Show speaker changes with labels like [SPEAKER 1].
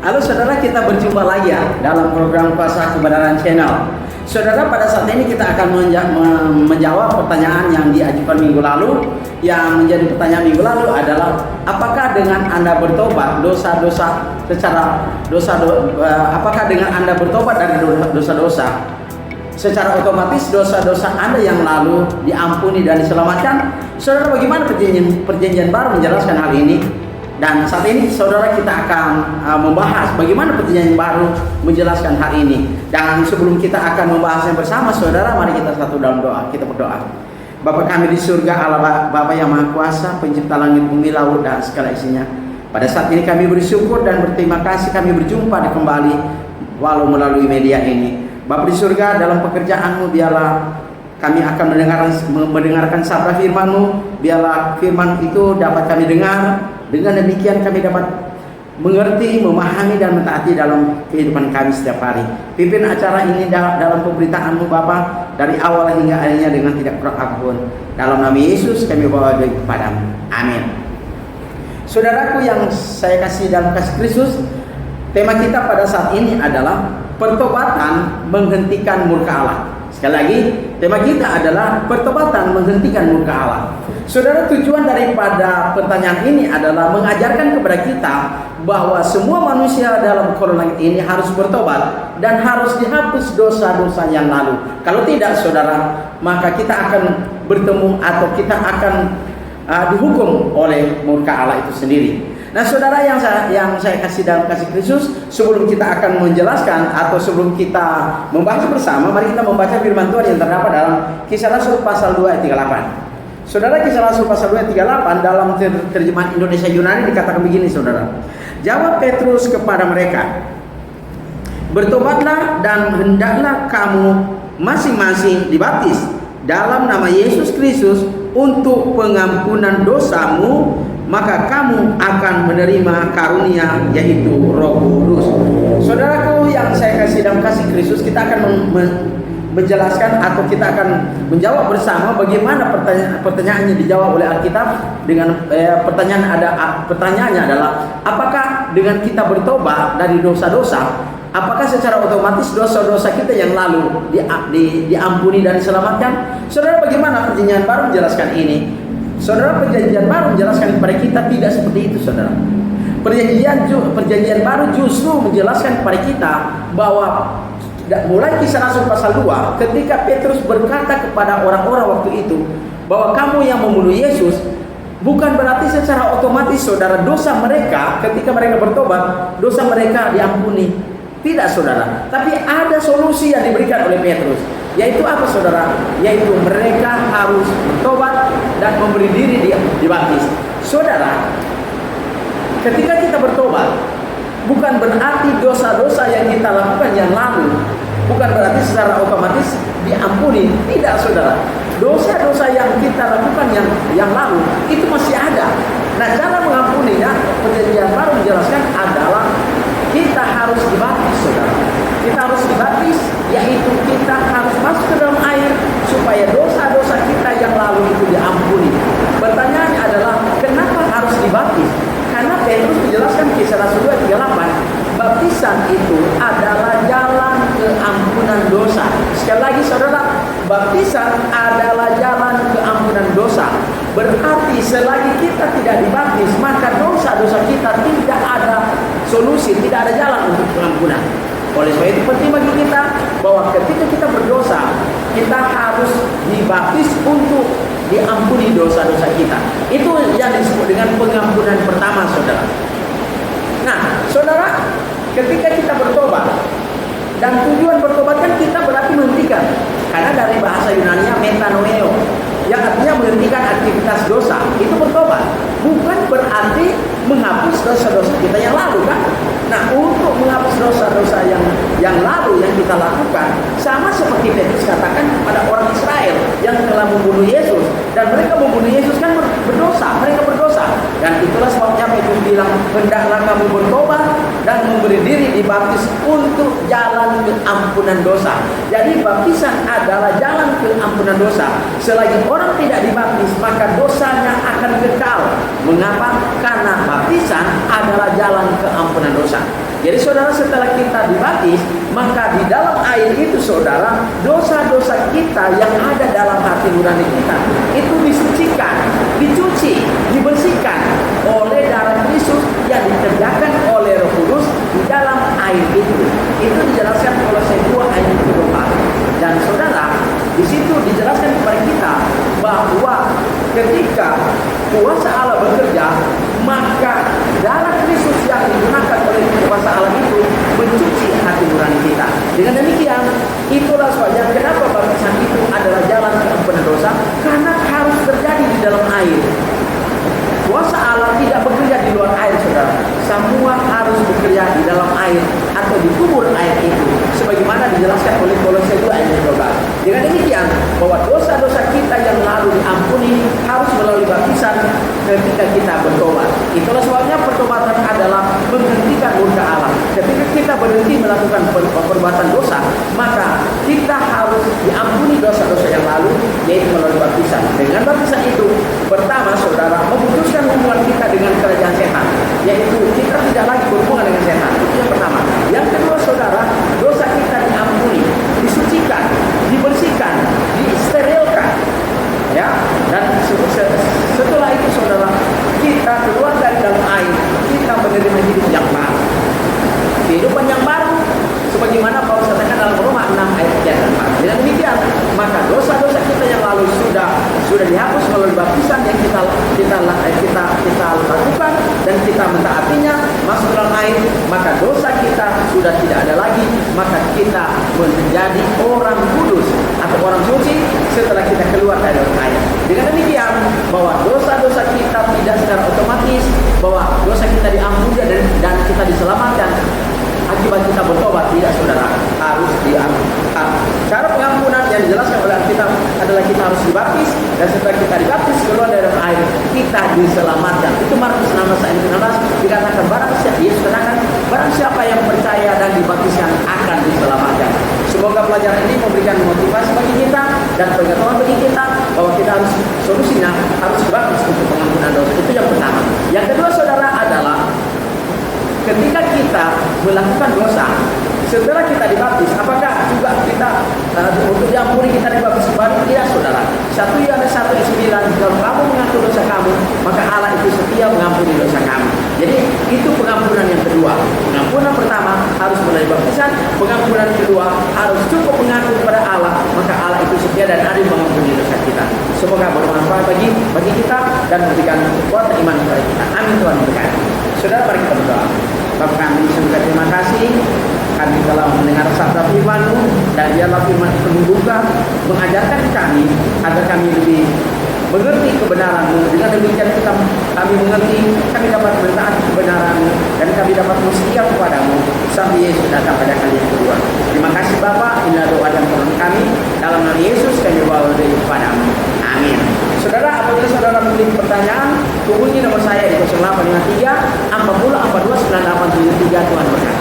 [SPEAKER 1] Halo saudara, kita berjumpa lagi ya dalam program Kuasa Kebenaran Channel. Saudara, pada saat ini kita akan menjawab pertanyaan yang diajukan minggu lalu. Yang menjadi pertanyaan minggu lalu adalah, apakah dengan Anda bertobat apakah dengan Anda bertobat dari dosa-dosa, secara otomatis dosa-dosa Anda yang lalu diampuni dan diselamatkan? Saudara, bagaimana perjanjian baru menjelaskan hal ini? Dan saat ini saudara, kita akan membahas bagaimana perjanjian baru menjelaskan hal ini. Dan sebelum kita akan membahasnya bersama saudara, mari kita satu dalam doa. Kita berdoa. Bapa kami di surga, Allah Bapa yang Maha Kuasa, pencipta langit, bumi, laut dan segala isinya. Pada saat ini kami bersyukur dan berterima kasih kami berjumpa kembali walau melalui media ini. Bapa di surga, dalam pekerjaan-Mu biarlah kami akan mendengarkan sabda firman-Mu. Biarlah firman itu dapat kami dengar. Dengan demikian kami dapat mengerti, memahami dan mentaati dalam kehidupan kami setiap hari. Pimpin acara ini dalam pemberitaan-Mu Bapa, dari awal hingga akhirnya dengan tidak kurang apapun. Dalam nama Yesus kami bawa doa kepadamu. Amin. Saudaraku yang saya kasih dalam kasih Kristus, tema kita pada saat ini adalah pertobatan menghentikan murka Allah. Sekali lagi, tema kita adalah pertobatan menghentikan murka Allah. Saudara, tujuan daripada pertanyaan ini adalah mengajarkan kepada kita bahwa semua manusia dalam kolom langit ini harus bertobat dan harus dihapus dosa-dosa yang lalu. Kalau tidak, saudara, maka kita akan bertemu atau kita akan dihukum oleh murka Allah itu sendiri. Nah saudara yang saya kasih dalam kasih Kristus, sebelum kita akan menjelaskan atau sebelum kita membahas bersama, mari kita membaca firman Tuhan yang terdapat dalam Kisah Rasul pasal 2 ayat 38. Saudara, Kisah Rasul pasal 2 ayat 38 dalam terjemahan Indonesia Yunani dikatakan begini saudara. Jawab Petrus kepada mereka, bertobatlah dan hendaklah kamu masing-masing dibaptis dalam nama Yesus Kristus untuk pengampunan dosamu, maka kamu akan menerima karunia yaitu Roh Kudus. Saudaraku yang saya kasih dalam kasih Kristus, kita akan menjelaskan atau kita akan menjawab bersama bagaimana pertanyaannya dijawab oleh Alkitab dengan pertanyaannya adalah, apakah dengan kita bertobat dari dosa-dosa, apakah secara otomatis dosa-dosa kita yang lalu diampuni dan diselamatkan? Saudara, bagaimana perjanjian baru menjelaskan ini? Saudara, perjanjian baru menjelaskan kepada kita tidak seperti itu saudara. Perjanjian baru justru menjelaskan kepada kita bahwa mulai Kisah Rasul pasal 2, ketika Petrus berkata kepada orang-orang waktu itu bahwa kamu yang membunuh Yesus, bukan berarti secara otomatis saudara dosa mereka ketika mereka bertobat, dosa mereka diampuni. Tidak saudara, tapi ada solusi yang diberikan oleh Petrus. Yaitu apa saudara? Yaitu mereka harus bertobat dan memberi diri dibaptis. Saudara, ketika kita bertobat, bukan berarti dosa-dosa yang kita lakukan yang lalu, bukan berarti secara otomatis diampuni. Tidak saudara, dosa-dosa yang kita lakukan yang lalu itu masih ada. Nah, cara mengampuninya, perjanjian baru menjelaskan adalah kita harus dibaptis saudara. Kita harus dibaptis, yaitu kita harus masuk ke dalam air supaya dosa-dosa kita yang lalu itu diampuni. Pertanyaannya adalah, kenapa harus dibaptis? Karena Petrus menjelaskan Kisah Rasul 2:38, baptisan itu adalah jalan keampunan dosa. Sekali lagi saudara, baptisan adalah jalan keampunan dosa. Berarti selagi kita tidak dibaptis, maka dosa-dosa kita tidak ada solusi, tidak ada jalan untuk pengampunan. Oleh sebab itu penting bagi kita bahwa ketika kita berdosa, kita harus dibaptis untuk diampuni dosa-dosa kita. Itu yang disebut dengan pengampunan pertama saudara. Nah saudara, ketika kita bertobat, dan tujuan bertobat kan kita berarti menghentikan, karena dari bahasa Yunani-nya metanoeo, yang artinya menghentikan aktivitas dosa, itu bertobat. Bukan berarti menghapus dosa-dosa kita yang lalu kan. Nah, untuk menghapus dosa-dosa yang lalu yang kita lakukan, sama seperti Petrus katakan kepada orang Israel yang telah membunuh Yesus, dan mereka membunuh Yesus kan berdosa, mereka berdosa. Dan itulah sebabnya Petrus bilang, hendaklah kamu bertobat dan memberi diri dibaptis untuk jalan keampunan dosa. Jadi baptisan adalah jalan keampunan dosa. Selagi orang tidak dibaptis, maka dosanya akan kekal. Mengapa? Karena baptisan adalah jalan keampunan dosa. Jadi saudara, setelah kita dibaptis, maka di dalam air itu saudara, dosa-dosa kita yang ada dalam hati nurani kita itu disucikan, dicuci, dibersihkan oleh darah Kristus yang dikerjakan oleh Roh Kudus di dalam air itu. Itu dijelaskan Kolose 2 ayat 24. Dan saudara, di situ dijelaskan kepada kita bahwa ketika kuasa Allah bekerja, maka darah Kristus yang digunakan oleh kuasa Allah itu mencuci hati nurani kita. Dengan demikian, itulah sebabnya kenapa baptisan itu adalah jalan pengampunan dosa, karena harus terjadi di dalam air. Kuasa Allah tidak bekerja di luar air, saudara. Semua harus bekerja di dalam air atau di kubur air itu, sebagaimana dijelaskan oleh Kolose 2 ayat 12. Dengan demikian, bahwa dosa-dosa kita yang lalu diampuni harus melalui baptisan ketika kita bertobat. Itulah sebabnya pertobatan adalah menghentikan murka Allah. Ketika kita berhenti melakukan perbuatan dosa, maka kita harus diampuni dosa-dosa yang lalu, yaitu melalui baptisan. Dengan baptisan itu, pertama saudara, memutuskan hubungan kita dengan kerajaan setan, yaitu kita tidak lagi berhubungan dengan setan. Itu yang pertama. Yang kedua saudara, dosa kita diampuni, disucikan, dibersihkan, disterilkan, ya. Dan setelah itu saudara, kita keluar dari dalam air, kita menerima hidup yang baru. Kehidupan yang baru sebagaimana Paulus katakan dalam Roma 6 ayat 3 dan 4. Dengan demikian, maka dosa-dosa kita yang lalu sudah dihapus melalui baptisan yang kita lakukan dan kita mentaatinya masuk dalam air, maka dosa kita sudah tidak ada lagi, maka kita menjadi orang kudus atau orang suci setelah kita keluar dari dalam air. Dengan demikian, bahwa dosa-dosa kita tidak secara otomatis, bahwa dosa kita diampuni dan kita diselamatkan akibat kita bertobat, tidak saudara, harus diampuni. Cara pengampunan yang dijelaskan oleh Alkitab adalah kita harus dibaptis, dan setelah kita dibaptis keluar dari air, kita diselamatkan. Itu Markus 16 ayat 16 dikatakan, Yesus katakan, barang siapa yang percaya dan dibaptiskan akan diselamatkan. Semoga pelajaran ini memberikan motivasi bagi kita dan pengetahuan bagi kita bahwa kita harus solusinya harus dibaptis untuk pengampunan dosa. Itu yang pertama. Yang kedua saudara adalah ketika kita melakukan dosa, setelah kita dibaptis, apakah juga kita untuk diampuni kita dibaptis kembali? Tidak saudara. 1 Yohanes 1 ayat 9, kalau kamu mengaku dosa kamu, maka Allah itu setia mengampuni dosa kamu. Jadi itu pengampunan yang kedua. Pengampunan pertama harus melalui baptisan, pengampunan kedua harus cukup mengaku kepada Allah, maka Allah itu setia dan adil mengampuni dosa kita. Semoga bermanfaat bagi kita dan memberikan kekuatan iman kepada kita. Amin Tuhan berkati. Saudara, mari kita berdoa. Bapa kami, semoga terima kasih kami telah mendengar sabda firman-Mu, dan biarlah firman itu membuka, mengajarkan kami agar kami lebih mengerti kebenaran-Mu. Dengan demikian kami mengerti, kami dapat mentaati kebenaran-Mu, dan kami dapat setia kepada-Mu sampai Yesus datang pada kali yang kedua. Terima kasih Bapa, inilah doa dan permohonan kami dalam nama Yesus kami bawa kepada-Mu. Amin. Saudara, apabila saudara memiliki pertanyaan, hubungi nomor saya di 0853 40 42 9873. Tuhan berkati.